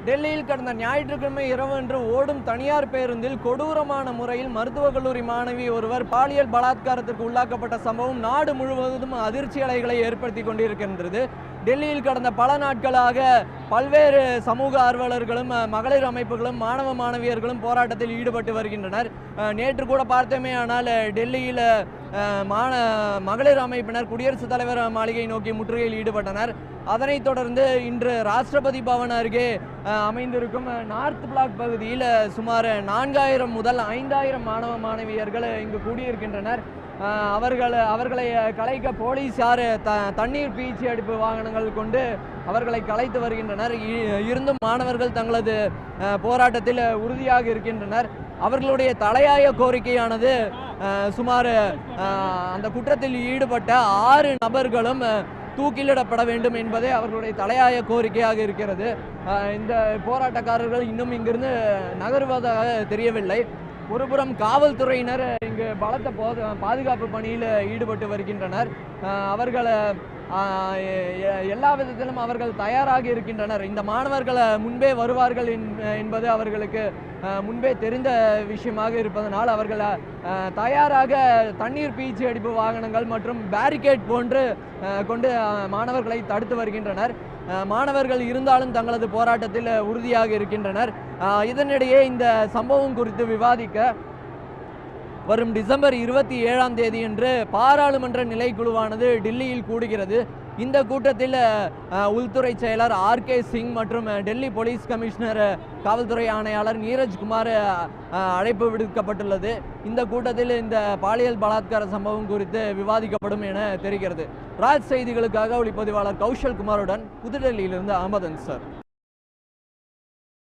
டெல்லியில் கடந்த ஞாயிற்றுக்கிழமை இரவன்று ஓடும் தனியார் பேருந்தில் கொடூரமான முறையில் மருத்துவக் கல்லூரி மாணவி ஒருவர் பாலியல் பலாத்காரத்திற்கு உள்ளாக்கப்பட்ட சம்பவம் நாடு முழுவதும் அதிர்ச்சி அலைகளை ஏற்படுத்தி கொண்டிருக்கின்றது. டெல்லியில் கடந்த பல நாட்களாக பல்வேறு சமூக ஆர்வலர்களும் மகளிர் அமைப்புகளும் மாணவ மாணவியர்களும் போராட்டத்தில் ஈடுபட்டு வருகின்றனர். நேற்று கூட பார்த்தோமே ஆனால் டெல்லியில் மகளிர் அமைப்பினர் குடியரசுத் தலைவர் மாளிகை நோக்கி முற்றுகையில் ஈடுபட்டனர். அதனைத் தொடர்ந்து இன்று ராஷ்டிரபதி பவன் அருகே அமைந்திருக்கும் நார்த் பிளாக் பகுதியில் சுமார் 4000 முதல் 5000 மாணவ மாணவியர்கள் இங்கு கூடியிருக்கின்றனர். அவர்களை கலைக்க போலீசார் தண்ணீர் பீச்சி அடிப்பு வாகனங்கள் கொண்டு அவர்களை கலைத்து வருகின்றனர். இருந்தும் மாணவர்கள் தங்களது போராட்டத்தில் உறுதியாக இருக்கின்றனர். அவர்களுடைய தலையாய கோரிக்கையானது சுமார் அந்த குற்றத்தில் ஈடுபட்ட 6 நபர்களும் தூக்கிலிடப்பட வேண்டும் என்பதே அவர்களுடைய தலையாய கோரிக்கையாக இருக்கிறது. இந்த போராட்டக்காரர்கள் இன்னும் இங்கிருந்து நகர்வதாக தெரியவில்லை. ஒருபுறம் காவல்துறையினர் இங்கு பலத்த பாதுகாப்பு பணியில் ஈடுபட்டு வருகின்றனர். அவர்களை எல்லா விதத்திலும் அவர்கள் தயாராக இருக்கின்றனர். இந்த மாணவர்கள் முன்பே வருவார்கள் என்பது அவர்களுக்கு முன்பே தெரிந்த விஷயமாக இருப்பதனால் அவர்கள் தயாராக தண்ணீர் பீச்சி அடிப்பு வாகனங்கள் மற்றும் பேரிகேட் போன்று கொண்டு மாணவர்களை தடுத்து வருகின்றனர். மாணவர்கள் இருந்தாலும் தங்களது போராட்டத்தில் உறுதியாக இருக்கின்றனர். இதனிடையே இந்த சம்பவம் குறித்து விவாதிக்க வரும் டிசம்பர் 27ஆம் தேதியன்று பாராளுமன்ற நிலைக்குழுவானது டெல்லியில் கூடுகிறது. இந்த கூட்டத்தில் உள்துறை செயலர் RK சிங் மற்றும் டெல்லி போலீஸ் கமிஷனர் காவல்துறை ஆணையாளர் நீரஜ் குமார் அழைப்பு விடுக்கப்பட்டுள்ளது. இந்த கூட்டத்தில் இந்த பாலியல் பலாத்கார சம்பவம் குறித்து விவாதிக்கப்படும் என தெரிகிறது. ராஜ் செய்திகளுக்காக ஒளிப்பதிவாளர் கௌஷல் குமாருடன் புதுடெல்லியிலிருந்து அகமது அன்சார்.